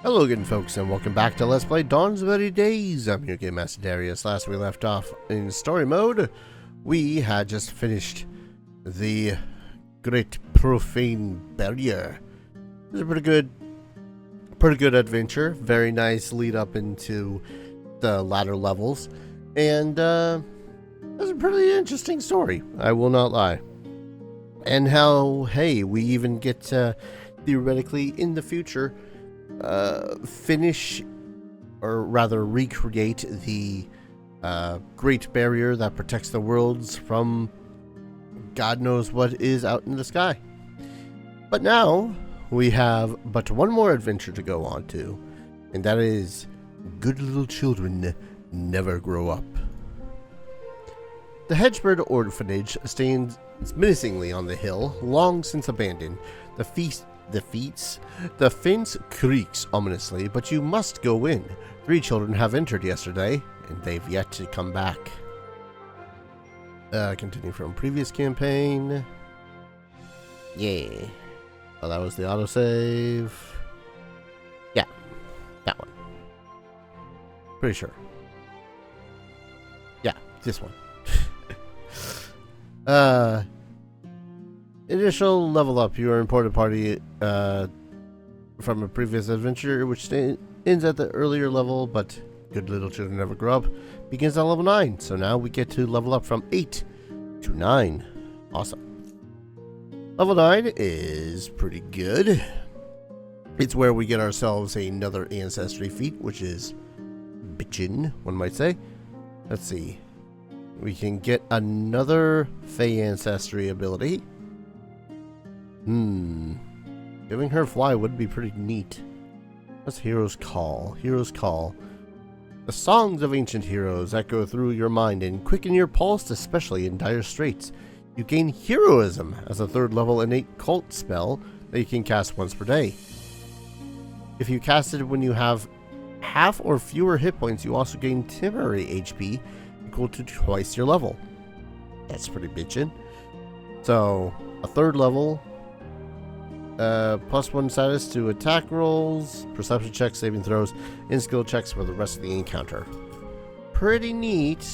Hello again, folks, and welcome back to Let's Play Dawnsbury Days. I'm your Game Master Darius. Last we left off in story mode, we had just finished the Great Profane Barrier. It was a pretty good adventure. Very nice lead up into the latter levels, and it was a pretty interesting story, I will not lie. And how, hey, we even get to, theoretically, in the future, finish, or rather recreate the Great Barrier that protects the worlds from God knows what is out in the sky. But now we have but one more adventure to go on to, and that is Good Little Children Never Grow Up. The Hedgebird Orphanage stands menacingly on the hill, long since abandoned. The fence creaks ominously, but you must go in. 3 children have entered yesterday, and they've yet to come back. Continue from previous campaign. Yeah. Oh, that was the autosave. Yeah, that one. Pretty sure. Yeah, this one. Initial level up. You are an important party from a previous adventure, which ends at the earlier level, but Good Little Children Never Grow Up begins at level 9. So now we get to level up from 8 to 9. Awesome. Level 9 is pretty good. It's where we get ourselves another ancestry feat, which is bitchin', one might say. Let's see. We can get another Fey ancestry ability. Giving her fly would be pretty neat. What's Hero's Call? Hero's Call. The songs of ancient heroes echo through your mind and quicken your pulse, especially in dire straits. You gain heroism as a 3rd level innate cult spell that you can cast once per day. If you cast it when you have half or fewer hit points, you also gain temporary HP equal to twice your level. That's pretty bitchin'. So, a 3rd level, +1 status to attack rolls, perception checks, saving throws, and skill checks for the rest of the encounter. Pretty neat.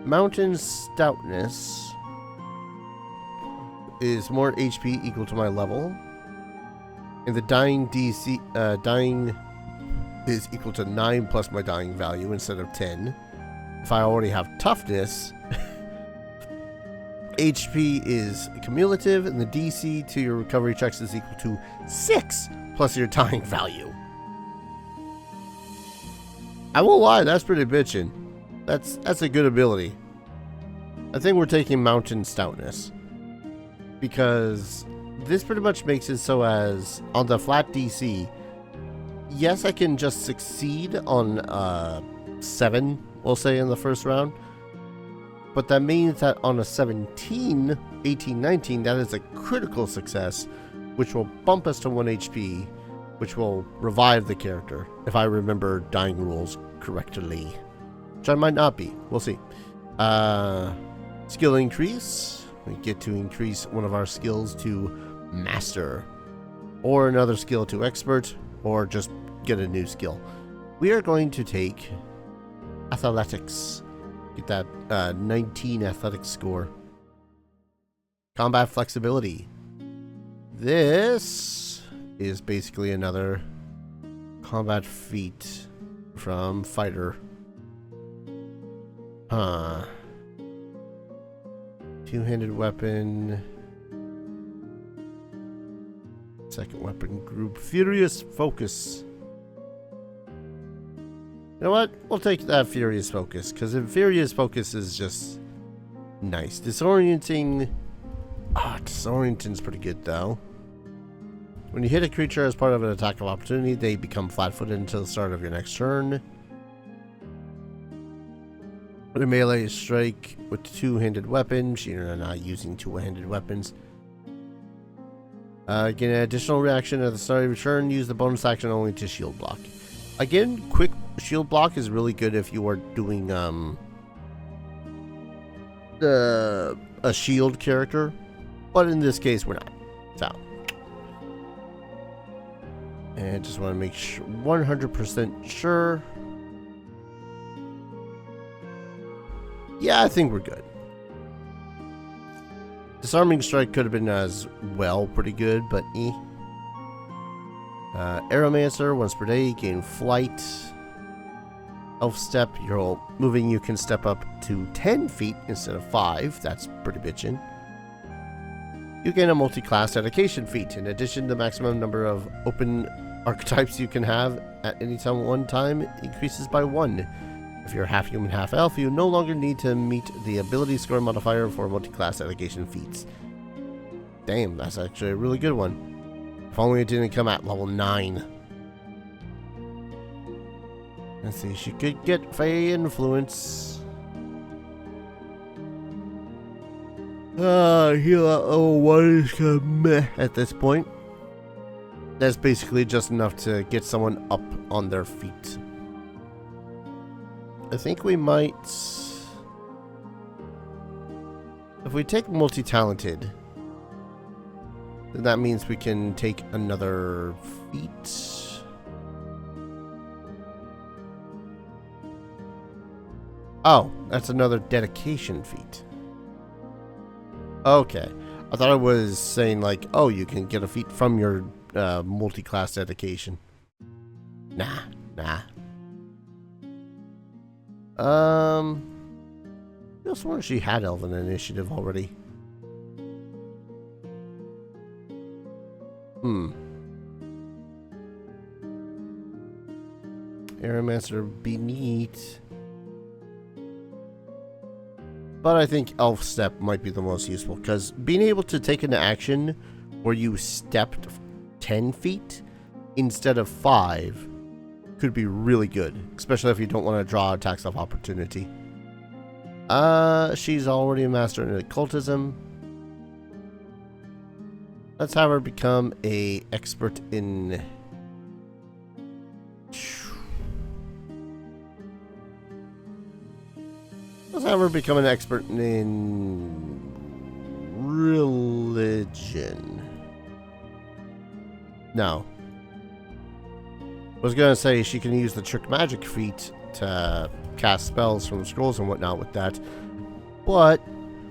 Mountain Stoutness is more HP equal to my level. And the Dying DC, Dying is equal to 9 plus my dying value instead of 10. If I already have Toughness, HP is cumulative, and the DC to your recovery checks is equal to 6 plus your dying value. I won't lie, that's pretty bitchin'. That's a good ability. I think we're taking Mountain Stoutness, because this pretty much makes it so as on the flat DC, yes, I can just succeed on 7, we'll say, in the first round. But that means that on a 17, 18, 19, that is a critical success, which will bump us to 1 HP, which will revive the character, if I remember dying rules correctly. Which I might not be. We'll see. Skill increase. We get to increase one of our skills to Master, or another skill to Expert, or just get a new skill. We are going to take Athletics. Get that 19 athletics score. Combat flexibility. This is basically another combat feat from Fighter. Two-handed weapon. Second weapon group. Furious Focus. You know what? We'll take that Furious Focus, because Furious Focus is just nice. Disorienting. Disorienting's pretty good, though. When you hit a creature as part of an attack of opportunity, they become flat-footed until the start of your next turn. With a melee strike with two-handed weapons. You're not using two-handed weapons. Get an additional reaction at the start of your turn. Use the bonus action only to shield block. Again, quick shield block is really good if you are doing a shield character, but in this case we're not. So And just want to make sure, 100% sure. Yeah, I think we're good. Disarming Strike could have been as well pretty good, but eh. Aeromancer, once per day, gain flight. Elf Step, you're moving, you can step up to 10 feet instead of 5. That's pretty bitchin'. You gain a multi-class dedication feat. In addition, the maximum number of open archetypes you can have at any time one time increases by 1. If you're half human, half elf, you no longer need to meet the ability score modifier for multi-class dedication feats. Damn, that's actually a really good one. If only it didn't come at level 9. Let's see, she could get Fey Influence. What is kind of meh at this point. That's basically just enough to get someone up on their feet. I think we might... If we take multi-talented, then that means we can take another feat. Oh, that's another dedication feat. Okay. I thought it was saying like, oh, you can get a feat from your multi-class dedication. Nah. I also wonder if she had Elven Initiative already. Aeromancer would be neat. But I think Elf Step might be the most useful, because being able to take an action where you stepped 10 feet instead of 5 could be really good, especially if you don't want to draw attacks of opportunity. She's already a master in occultism. Let's have her become an expert in... Let's have her become an expert in religion. No. I was going to say she can use the trick magic feat to cast spells from scrolls and whatnot with that. But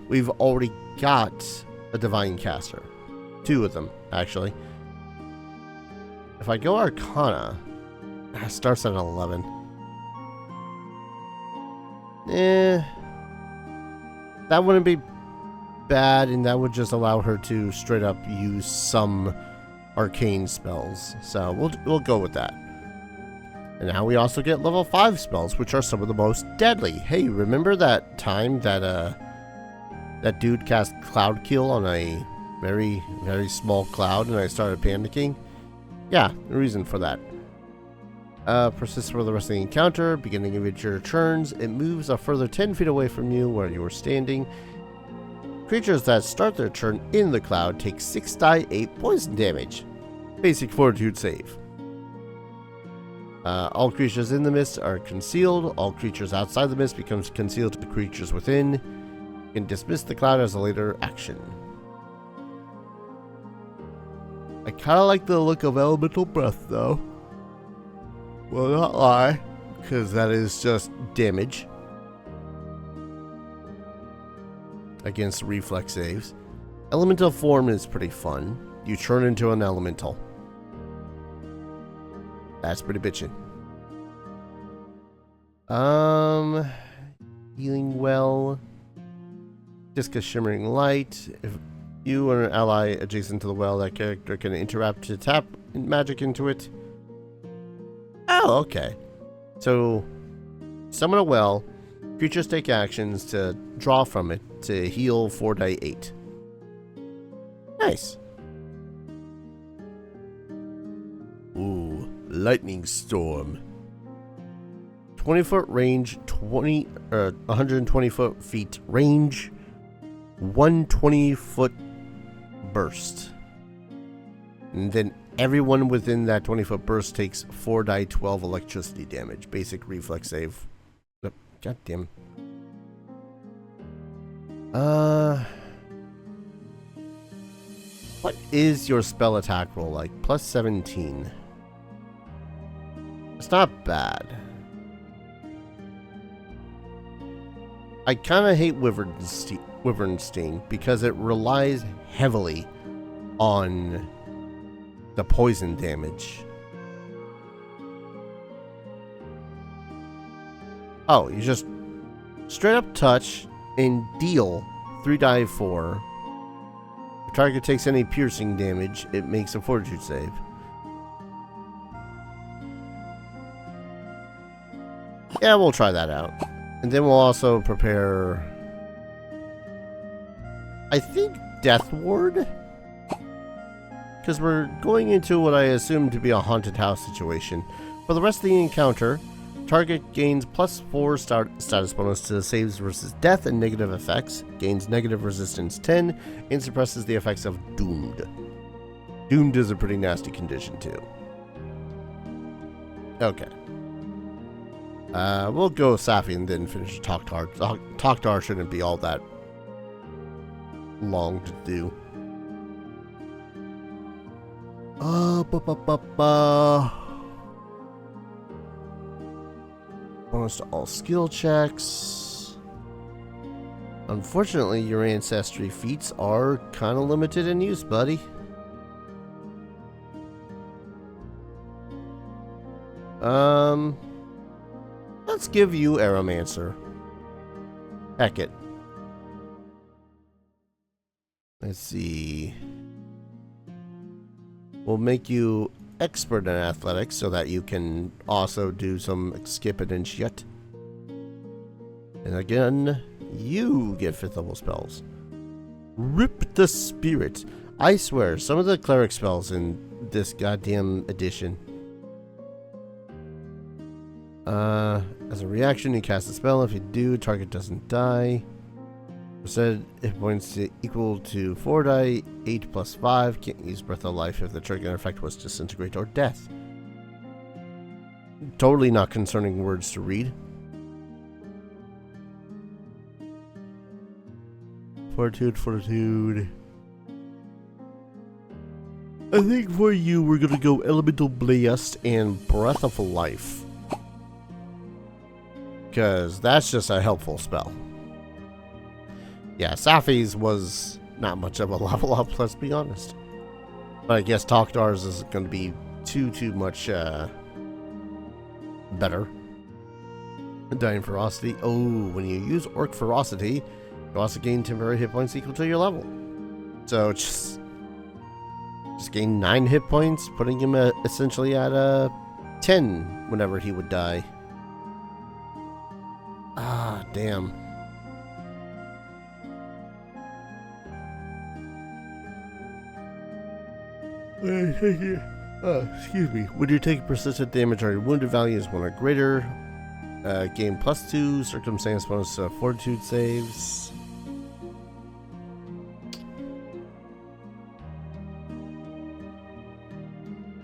we've already got a divine caster. 2 of them, actually. If I go Arcana, it starts at 11. That wouldn't be bad, and that would just allow her to straight up use some arcane spells. So we'll go with that. And now we also get level 5 spells, which are some of the most deadly. Hey, remember that time that that dude cast Cloud Kill on a very, very small cloud and I started panicking? Yeah, the reason for that. Persists for the rest of the encounter. Beginning of your turns, it moves a further 10 feet away from you where you were standing. Creatures that start their turn in the cloud take 6 die 8 poison damage. Basic fortitude save. All creatures in the mist are concealed. All creatures outside the mist becomes concealed to the creatures within. You can dismiss the cloud as a later action. I kind of like the look of Elemental Breath though. Will not lie, because that is just damage against reflex saves. Elemental form is pretty fun. You turn into an elemental. That's pretty bitchin'. Healing well. Discus Shimmering Light. If you or an ally adjacent to the well, that character can interact to tap magic into it. Oh, okay. So, summon a well. Creatures take actions to draw from it to heal 4 die 8. Nice. Ooh, Lightning Storm. 20-foot range, 120 feet range, 120-foot burst. And then everyone within that 20-foot burst takes 4 die 12 electricity damage. Basic reflex save. God damn. What is your spell attack roll like? Plus 17. not bad. I kind of hate Wyvern Sting because it relies heavily on the poison damage. Oh, you just straight up touch and deal 3 die 4. If the target takes any piercing damage, it makes a fortitude save. Yeah, we'll try that out. And then we'll also prepare, I think, Death Ward? Because we're going into what I assume to be a haunted house situation. For the rest of the encounter, target gains +4 status bonus to saves versus death and negative effects, gains negative resistance 10, and suppresses the effects of Doomed. Doomed is a pretty nasty condition too. Okay. We'll go with Safi and then finish Tok'tar. Tok'tar shouldn't be all that long to do. Bonus to all skill checks. Unfortunately, your ancestry feats are kind of limited in use, buddy. Let's give you Aeromancer. Heck it. Let's see. We'll make you expert in athletics so that you can also do some skipping and shit. And again, you get 5th level spells. Rip the Spirit. I swear, some of the cleric spells in this goddamn edition. As a reaction, you cast a spell. If you do, target doesn't die. Said hit points equal to 4 die, 8 + 5. Can't use Breath of Life if the trigger effect was disintegrate or death. Totally not concerning words to read. Fortitude. I think for you, we're gonna go Elemental Blast and Breath of Life. Because that's just a helpful spell. Yeah, Safi's was not much of a level up, let's be honest. But I guess Tok'tar's is going to be too much better. Dying Ferocity. Oh, when you use Orc Ferocity, you also gain temporary hit points equal to your level. So just gain 9 hit points, putting him essentially at 10 whenever he would die. Ah, damn. Excuse me. When you take persistent damage or your wounded value is 1 or greater, gain +2 circumstance bonus to fortitude saves.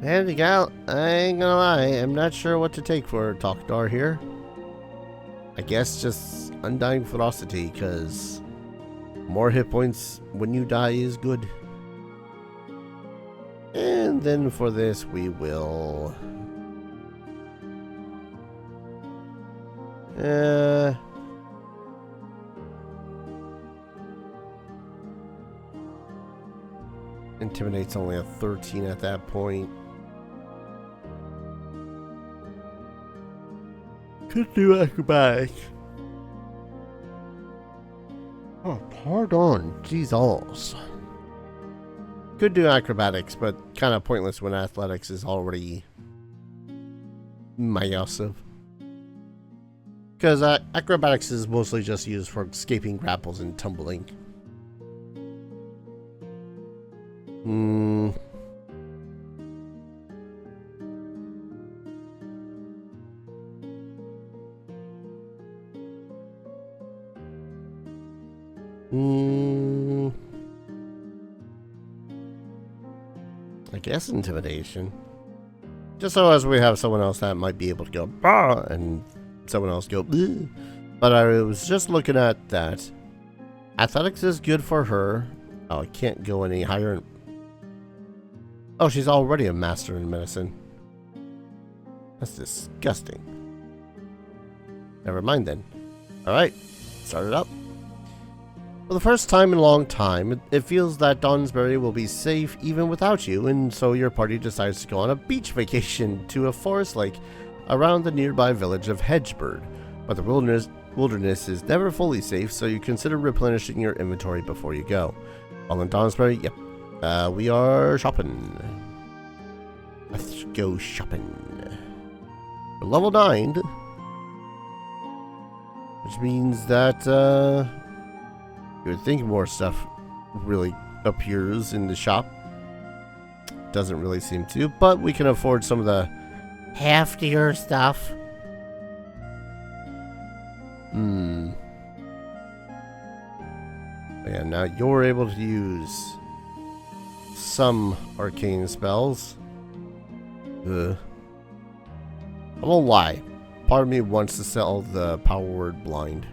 And I ain't gonna lie, I'm not sure what to take for Tok'tar here. I guess just Undying Ferocity, because more hit points when you die is good. And then for this, we will... Intimidate's only a 13 at that point. Could do acrobatics. Oh, pardon. Jesus. Could do acrobatics, but kind of pointless when athletics is already massive. Because acrobatics is mostly just used for escaping grapples and tumbling. I guess intimidation. Just so as we have someone else that might be able to go bah, and someone else go bleh. But I was just looking at that. Athletics is good for her. Oh, I can't go any higher. Oh, she's already a master in medicine. That's disgusting. Never mind then. Alright, start it up. For the first time in a long time, it feels that Dawnsbury will be safe even without you, and so your party decides to go on a beach vacation to a forest lake around the nearby village of Hedgebird. But the wilderness is never fully safe, so you consider replenishing your inventory before you go. While in Dawnsbury, yep, we are shopping. Let's go shopping. We're level 9, which means that you would think more stuff really appears in the shop. Doesn't really seem to, but we can afford some of the heftier stuff. Yeah, now you're able to use some arcane spells. I won't lie. Part of me wants to sell the power word blind.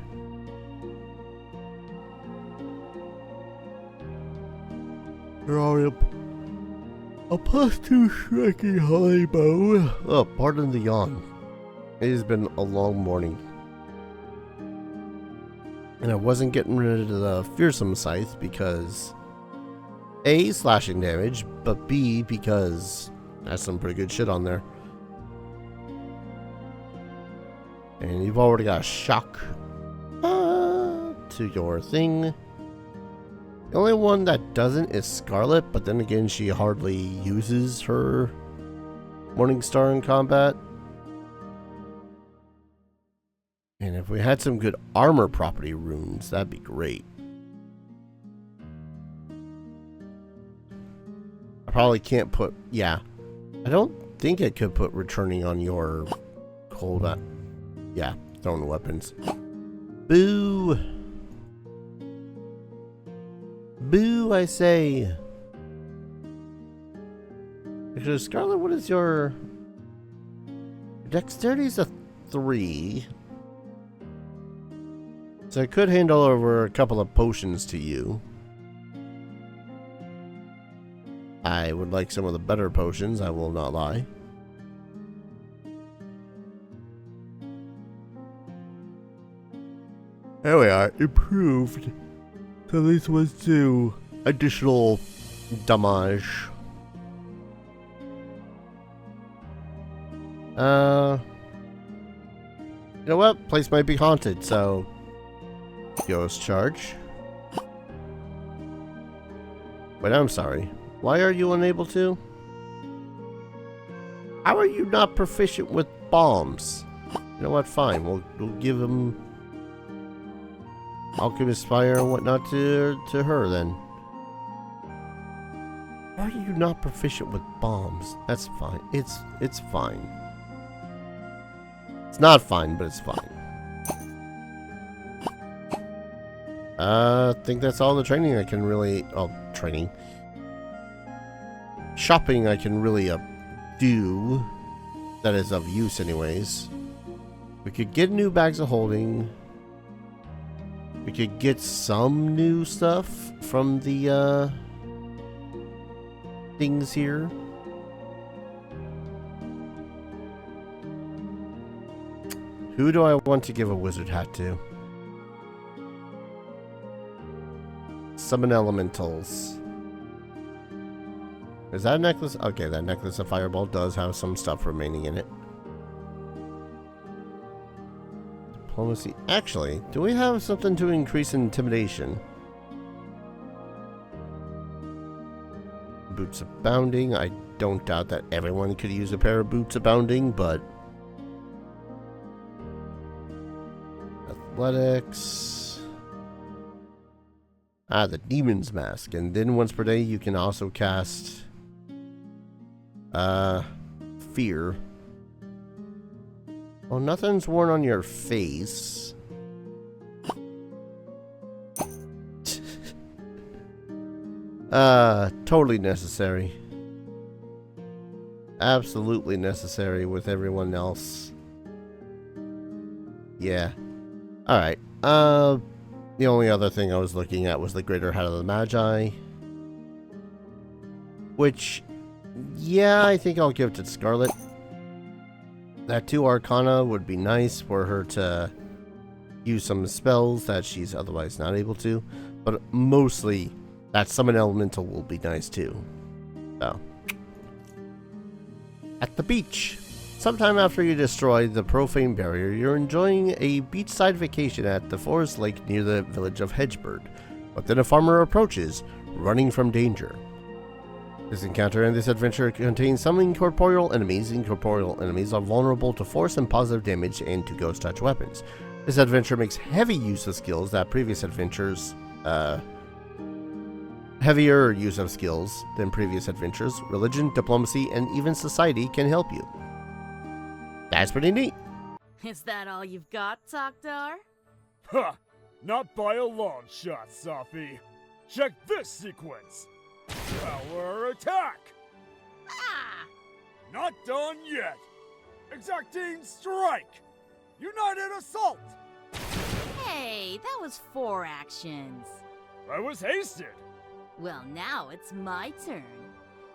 A +2 striking holly bow. Oh, pardon the yawn. It has been a long morning. And I wasn't getting rid of the fearsome scythe because A, slashing damage, but B, because that's some pretty good shit on there. And you've already got a shock to your thing. The only one that doesn't is Scarlet, but then again, she hardly uses her Morningstar in combat. And if we had some good armor property runes, that'd be great. I probably can't put, yeah. I don't think I could put returning on your cold, yeah, thrown weapons. Boo! Boo, I say. Actually, Scarlet, what is your dexterity? Is a 3. So I could hand over a couple of potions to you. I would like some of the better potions, I will not lie. There we are, improved. So this was to additional damage. You know what? Place might be haunted, so Ghost charge. Wait, I'm sorry. Why are you unable to? How are you not proficient with bombs? You know what? Fine. We'll give him Alchemist Fire and whatnot to her then. Why are you not proficient with bombs? That's fine. It's fine. It's not fine, but it's fine. I think that's all the training I can really... Oh, training. Shopping I can really do. That is of use anyways. We could get new bags of holding. We could get some new stuff from the things here. Who do I want to give a wizard hat to? Summon elementals. Is that a necklace? Okay, that necklace of fireball does have some stuff remaining in it. Diplomacy. Actually, do we have something to increase intimidation? Boots abounding. I don't doubt that everyone could use a pair of boots abounding, but athletics. Ah, the Demon's Mask. And then once per day you can also cast Fear. Well, nothing's worn on your face. Totally necessary. Absolutely necessary with everyone else. Yeah. Alright. The only other thing I was looking at was the Greater Hat of the Magi. Which, yeah, I think I'll give it to Scarlet. That 2 Arcana would be nice for her to use some spells that she's otherwise not able to. But mostly, that Summon Elemental will be nice too. So. At the beach. Sometime after you destroy the Profane Barrier, you're enjoying a beachside vacation at the forest lake near the village of Hedgebird. But then a farmer approaches, running from danger. This encounter and this adventure contains some incorporeal enemies. Incorporeal enemies are vulnerable to force and positive damage and to ghost touch weapons. This adventure makes heavy use of skills that previous adventures, heavier use of skills than previous adventures. Religion, diplomacy, and even society can help you. That's pretty neat. Is that all you've got, Tokdar? Ha! Not by a long shot, Safi. Check this sequence. Power attack! Ah! Not done yet. Exacting strike! United assault! Hey, that was 4 actions. I was hasted. Well, now it's my turn.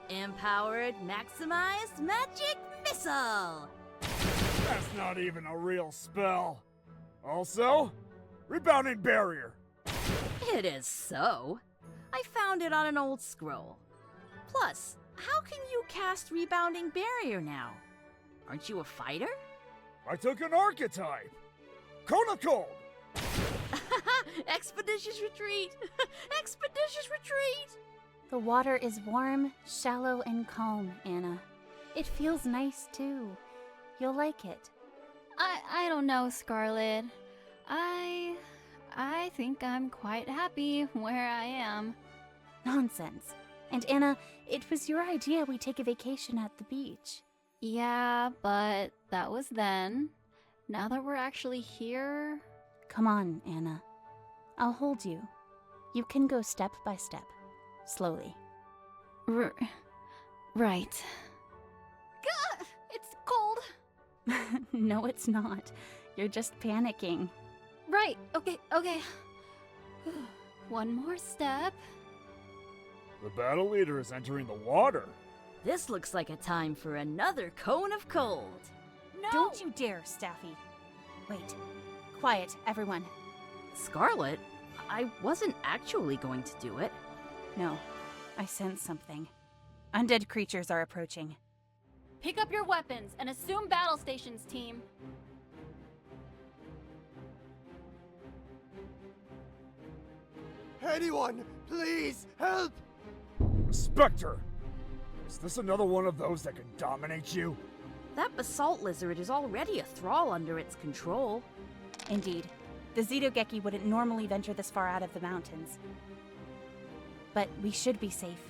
Empowered Maximized Magic Missile! That's not even a real spell. Also, Rebounding Barrier. It is so. I found it on an old scroll. Plus, how can you cast Rebounding Barrier now? Aren't you a fighter? I took an archetype. Kona Cold. Expeditious retreat! Expeditious retreat! The water is warm, shallow, and calm, Anna. It feels nice, too. You'll like it. I don't know, Scarlet. I think I'm quite happy where I am. Nonsense. And Anna, it was your idea we take a vacation at the beach. Yeah, but that was then. Now that we're actually here... Come on, Anna. I'll hold you. You can go step by step. Slowly. Right. Gah! It's cold! No, it's not. You're just panicking. Right, okay. One more step. The battle leader is entering the water. This looks like a time for another cone of cold. No! Don't you dare, Staffy. Wait. Quiet, everyone. Scarlet, I wasn't actually going to do it. No, I sense something. Undead creatures are approaching. Pick up your weapons and assume battle stations, team. Anyone, please help! Spectre! Is this another one of those that can dominate you? That basalt lizard is already a thrall under its control. Indeed. The Zitogeki wouldn't normally venture this far out of the mountains. But we should be safe.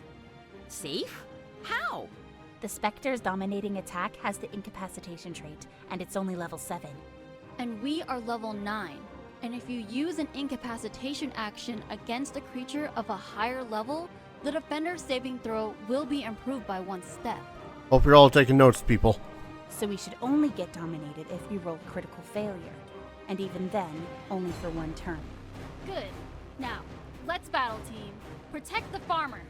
Safe? How? The Spectre's dominating attack has the incapacitation trait, and it's only level 7. And we are level 9. And if you use an incapacitation action against a creature of a higher level, the defender's saving throw will be improved by 1 step. Hope you're all taking notes, people. So we should only get dominated if we roll critical failure. And even then, only for 1 turn. Good. Now, let's battle, team. Protect the farmer.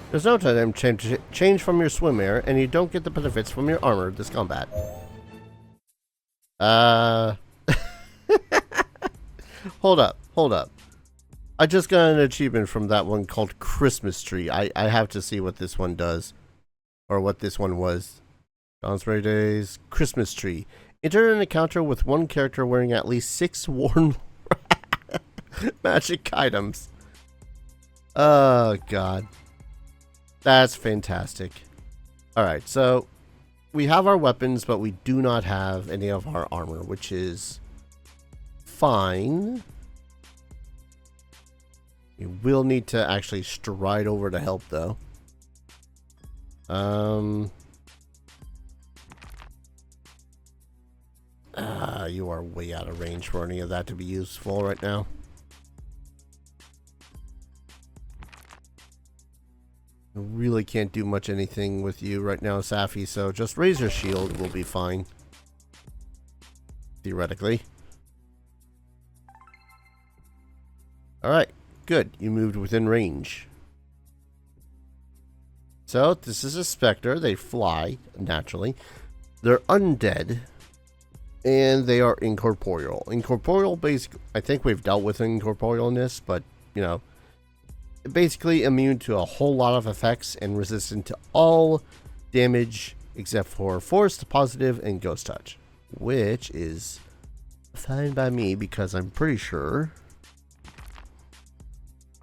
There's no time to change from your swimwear, and you don't get the benefits from your armor this combat. Hold up. I just got an achievement from that one called Christmas Tree. I have to see what this one does. Or what this one was. Dawnsbury Days, Christmas Tree. Enter an encounter with one character wearing at least 6 worn magic items. Oh, God. That's fantastic. Alright, so we have our weapons, but we do not have any of our armor, which is fine. We will need to actually stride over to help, though. You are way out of range for any of that to be useful right now. I really can't do much anything with you right now, Safi, so just raise your shield will be fine. Theoretically. Alright, good. You moved within range. So, this is a specter. They fly, naturally. They're undead, and they are incorporeal. Incorporeal, basically, I think we've dealt with incorporealness, but, you know, basically immune to a whole lot of effects and resistant to all damage except for force, positive, and ghost touch, which is fine by me because I'm pretty sure.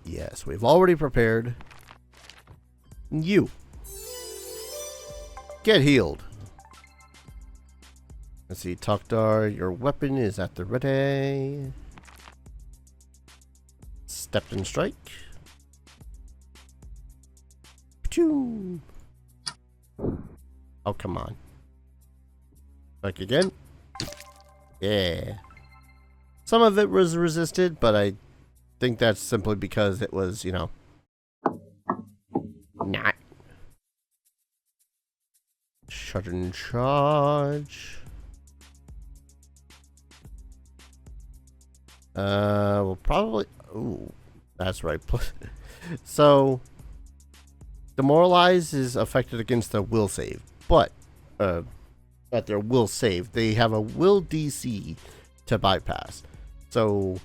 Yes, we've already prepared you. Get healed. Let's see, Takdar, your weapon is at the ready. Step and strike. Pachoo. Oh, come on. Strike again. Yeah. Some of it was resisted, but I think that's simply because it was, you know, not. Shut and charge. We'll probably. Ooh, that's right. So, demoralize is affected against the will save, but at their will save, they have a will DC to bypass. So,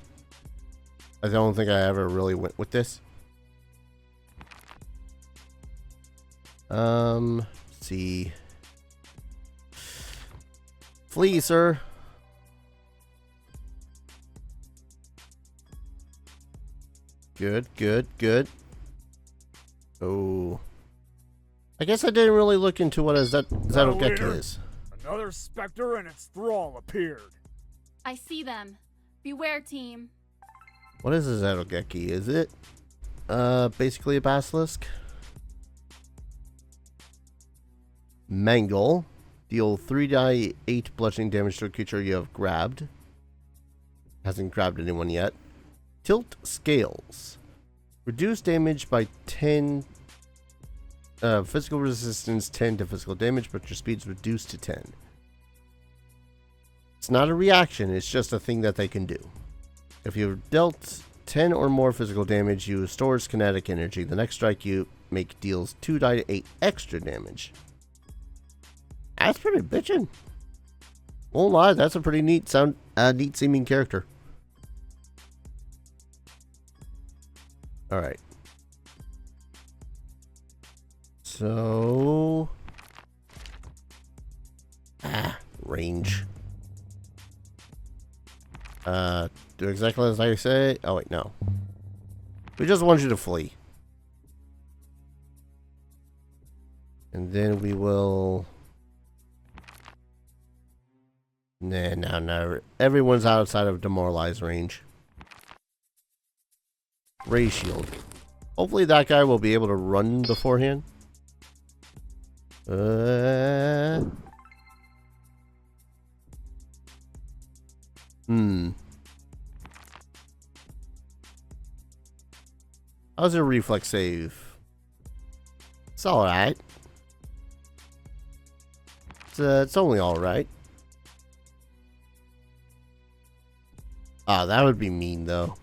I don't think I ever really went with this. Let's see. Flee, sir. Good, good, good. Oh. I guess I didn't really look into what a Zetogeki is. Another specter and its thrall appeared. I see them. Beware, team. What is a Zetogeki? Is it basically a basilisk? Mangle. Deal 3d8 bludgeoning damage to a creature you have grabbed. Hasn't grabbed anyone yet. Tilt scales. Reduce damage by 10. Physical resistance 10 to physical damage, but your speed's reduced to 10. It's not a reaction, it's just a thing that they can do. If you've dealt 10 or more physical damage, you restores kinetic energy. The next strike you make deals 2d8 extra damage. That's pretty bitchin'. Won't lie, that's a pretty neat seeming character. Alright. So... range. Do exactly as I say. Oh wait, no. We just want you to flee. And then we will... No. Everyone's outside of demoralize range. Ray shield. Hopefully that guy will be able to run beforehand. How's your reflex save? It's alright. It's only alright. Ah, that would be mean though.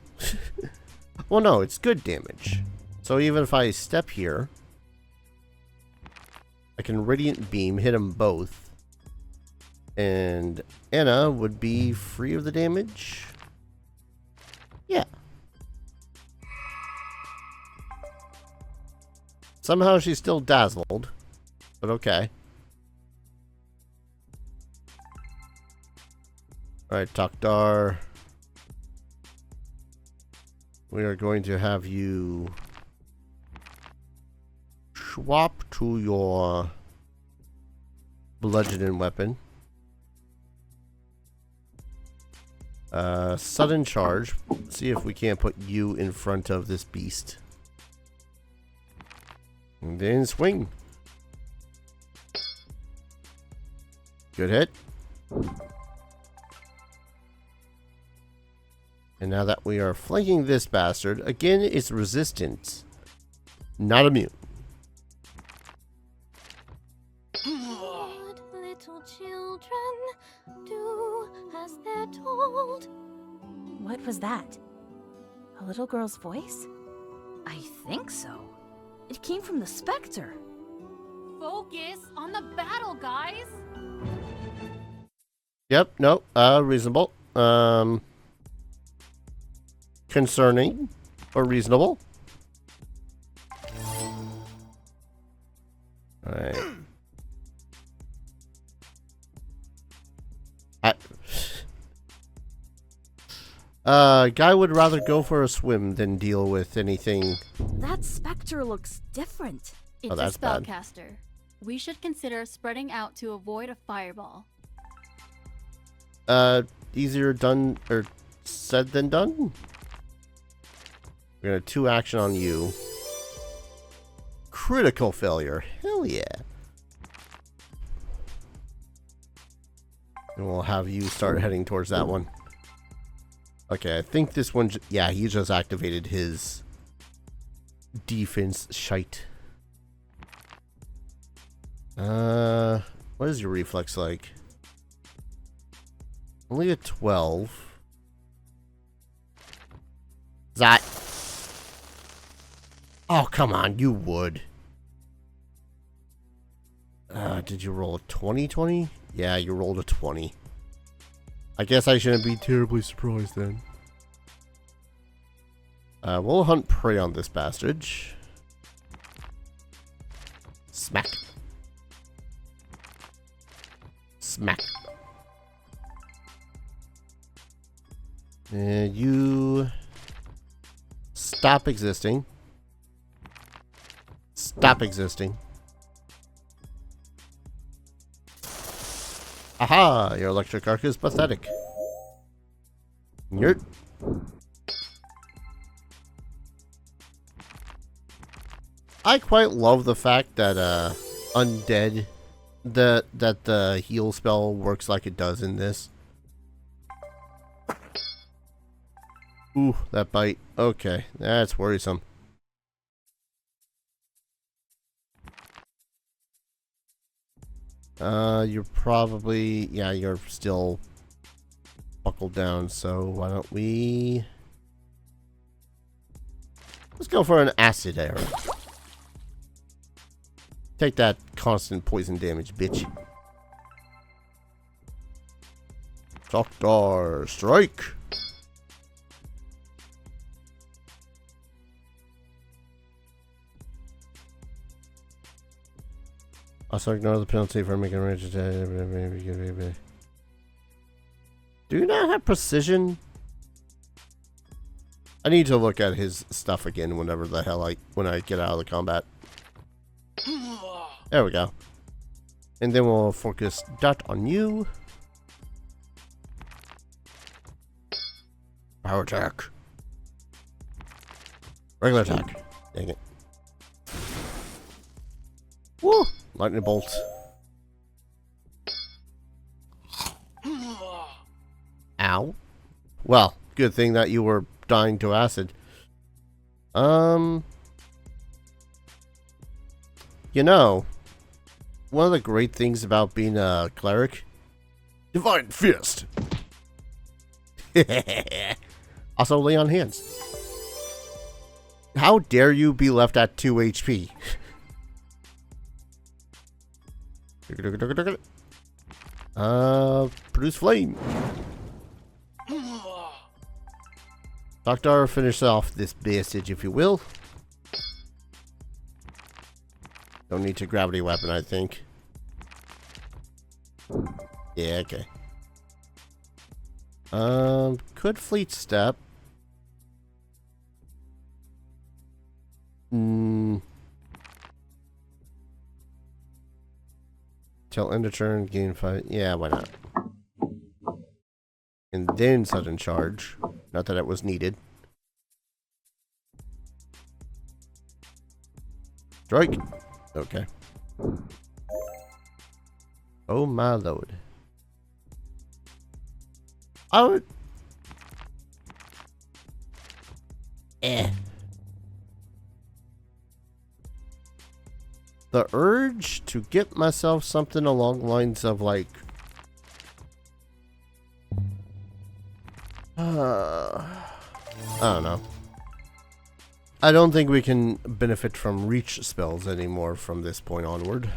Well, no, it's good damage. So even if I step here, I can Radiant Beam, hit them both. And Anna would be free of the damage. Yeah. Somehow she's still dazzled. But okay. Alright, Takdar. We are going to have you swap to your bludgeoning weapon. Sudden charge. See if we can't put you in front of this beast. And then swing. Good hit. And now that we are flanking this bastard, again, it's resistant, not immune. What little children do as they're told. What was that? A little girl's voice? I think so. It came from the specter. Focus on the battle, guys! Yep, no, reasonable. Concerning, or reasonable. Alright. Guy would rather go for a swim than deal with anything. That specter looks different. It's a that's bad. spellcaster. We should consider spreading out to avoid a fireball. Easier done, or said than done? We're gonna 2 action on you. Critical failure. Hell yeah. And we'll have you start heading towards that one. Okay, I think this one... yeah, he just activated his defense shite. What is your reflex like? Only a 12. That... oh, come on, you would. Did you roll a 20? Yeah, you rolled a 20. I guess I shouldn't be terribly surprised then. We'll hunt prey on this bastard. Smack. Smack. And you... stop existing. Stop existing. Aha! Your electric arc is pathetic. Yurt. I quite love the fact that undead, that the heal spell works like it does in this. Ooh, that bite. Okay, that's worrisome. You're probably... yeah, you're still buckled down, so why don't we... let's go for an acid arrow. Take that constant poison damage, bitch. Doctor Strike! Also ignore the penalty for making a range attack. Do you not have precision? I need to look at his stuff again whenever the hell when I get out of the combat. There we go. And then we'll focus dot on you. Power attack. Regular attack. Dang it. Woo! Lightning bolt. Ow. Well, good thing that you were dying to acid. You know, one of the great things about being a cleric, Divine Fist. Also lay on hands. How dare you be left at 2 HP? Produce flame. Doctor, finish off this bastard, if you will. Don't need to gravity weapon, I think. Yeah, okay. Could fleet step. Till end of turn, gain 5. Yeah, why not? And then sudden charge. Not that it was needed. Strike. Okay. Oh my lord. I would... The urge to get myself something along the lines of like... I don't know. I don't think we can benefit from reach spells anymore from this point onward.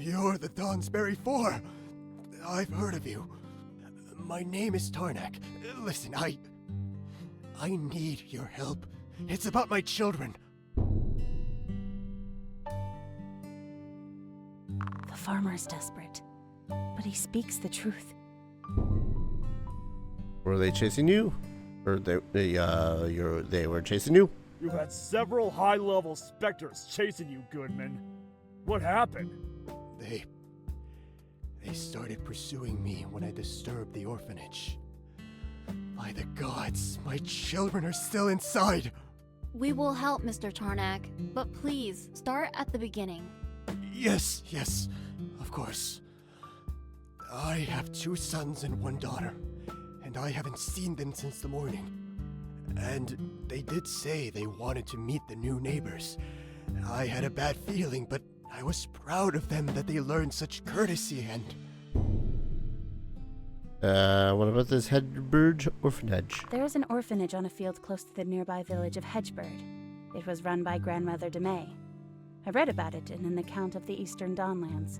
You're the Dawnsbury Four. I've heard of you. My name is Tarnak. Listen, I need your help. It's about my children. The farmer is desperate, but he speaks the truth. Were they chasing you? Or they were chasing you? You had several high-level specters chasing you, Goodman. What happened? They started pursuing me when I disturbed the orphanage. By the gods, my children are still inside. We will help, Mr. Tarnak, but please start at the beginning. Yes, of course. I have 2 sons and 1 daughter, and I haven't seen them since the morning. And they did say they wanted to meet the new neighbors. I had a bad feeling, but I was proud of them that they learned such courtesy and... What about this Hedgebird orphanage? There is an orphanage on a field close to the nearby village of Hedgebird. It was run by Grandmother DeMay. I read about it in an account of the Eastern Dawnlands.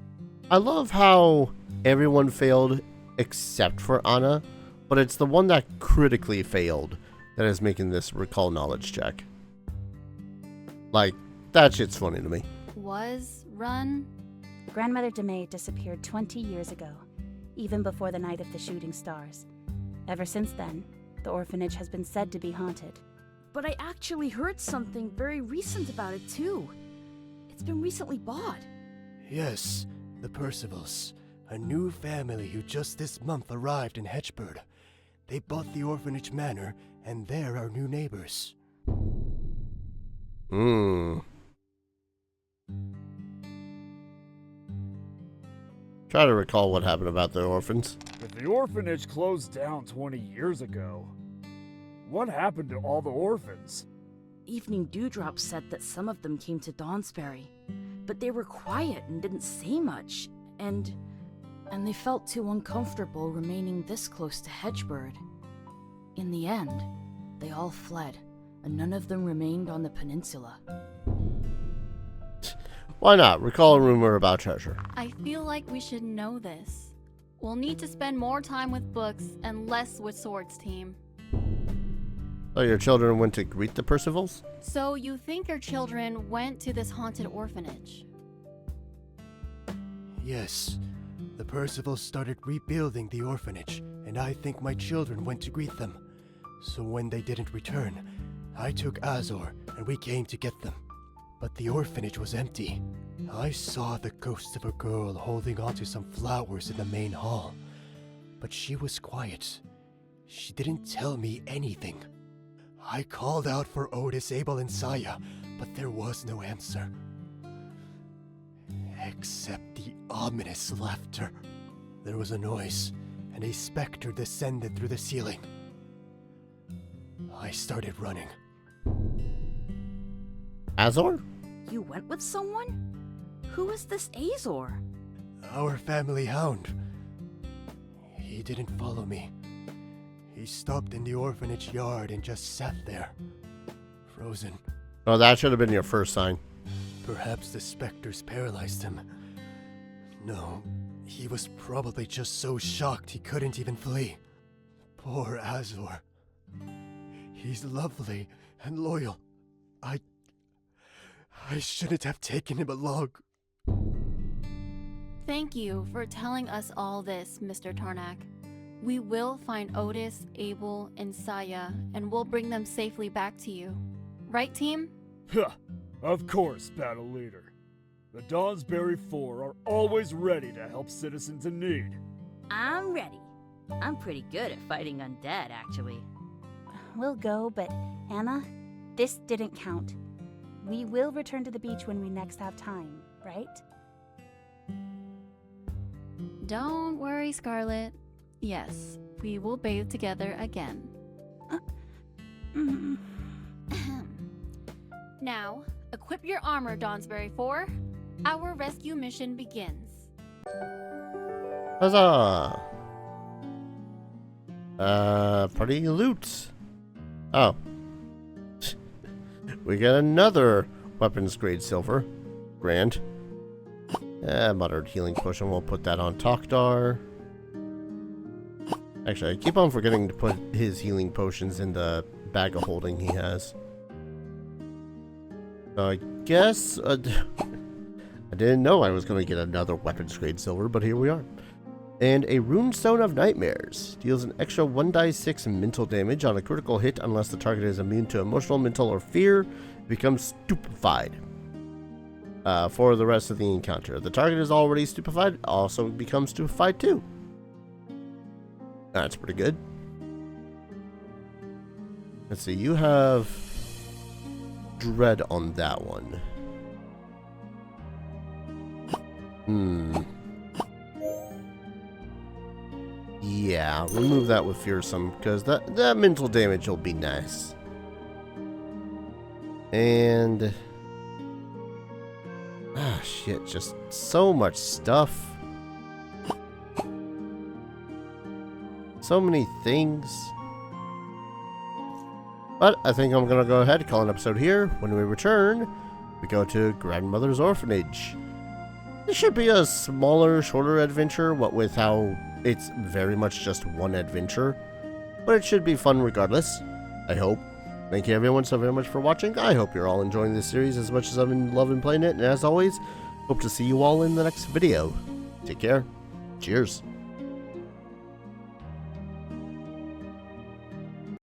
I love how everyone failed except for Anna, but it's the one that critically failed that is making this recall knowledge check. Like, that shit's funny to me. Was run? Grandmother DeMay disappeared 20 years ago, even before the night of the shooting stars. Ever since then, the orphanage has been said to be haunted. But I actually heard something very recent about it too. It's been recently bought. Yes, the Percivals, a new family who just this month arrived in Hedgebird. They bought the orphanage manor, and they're our new neighbors. Try to recall what happened about the orphans. If the orphanage closed down 20 years ago, what happened to all the orphans? Evening Dewdrop said that some of them came to Dawnsbury, but they were quiet and didn't say much, and they felt too uncomfortable remaining this close to Hedgebird. In the end, they all fled, and none of them remained on the peninsula. Why not? Recall a rumor about treasure. I feel like we should know this. We'll need to spend more time with books and less with swords, team. So your children went to greet the Percivals? So you think your children went to this haunted orphanage? Yes, the Percivals started rebuilding the orphanage, and I think my children went to greet them. So when they didn't return, I took Azor, and we came to get them. But the orphanage was empty. I saw the ghost of a girl holding onto some flowers in the main hall. But she was quiet. She didn't tell me anything. I called out for Otis, Abel, and Saya, but there was no answer. Except the ominous laughter. There was a noise, and a specter descended through the ceiling. I started running. Azor? You went with someone? Who is this Azor? Our family hound. He didn't follow me. He stopped in the orphanage yard and just sat there, frozen. Oh, that should have been your first sign. Perhaps the specters paralyzed him. No, he was probably just so shocked he couldn't even flee. Poor Azor. He's lovely and loyal. I shouldn't have taken him along. Thank you for telling us all this, Mr. Tarnak. We will find Otis, Abel, and Saya, and we'll bring them safely back to you. Right, team? Huh, of course, Battle Leader. The Dawnsbury Four are always ready to help citizens in need. I'm ready. I'm pretty good at fighting undead, actually. We'll go, but Anna, this didn't count. We will return to the beach when we next have time, right? Don't worry, Scarlet. Yes, we will bathe together again. Now, equip your armor, Dawnsbury Four. Our rescue mission begins. Huzzah! Party loot. Oh. We got another weapons grade silver. Grand. Moderate healing potion, we'll put that on Tokdar. Actually, I keep on forgetting to put his healing potions in the bag of holding he has. So I guess... I didn't know I was going to get another weapons grade silver, but here we are. And a Runestone of Nightmares. Deals an extra 1d6 mental damage on a critical hit unless the target is immune to emotional, mental, or fear. It becomes stupefied for the rest of the encounter. If the target is already stupefied, also becomes stupefied too. That's pretty good. Let's see, you have Dread on that one. Yeah, remove that with Fearsome, because that mental damage will be nice. And... shit, just so much stuff. So many things. But I think I'm going to go ahead and call an episode here. When we return, we go to Grandmother's Orphanage. This should be a smaller, shorter adventure, what with how it's very much just one adventure. But it should be fun regardless, I hope. Thank you everyone so very much for watching. I hope you're all enjoying this series as much as I've been loving playing it. And as always, hope to see you all in the next video. Take care. Cheers.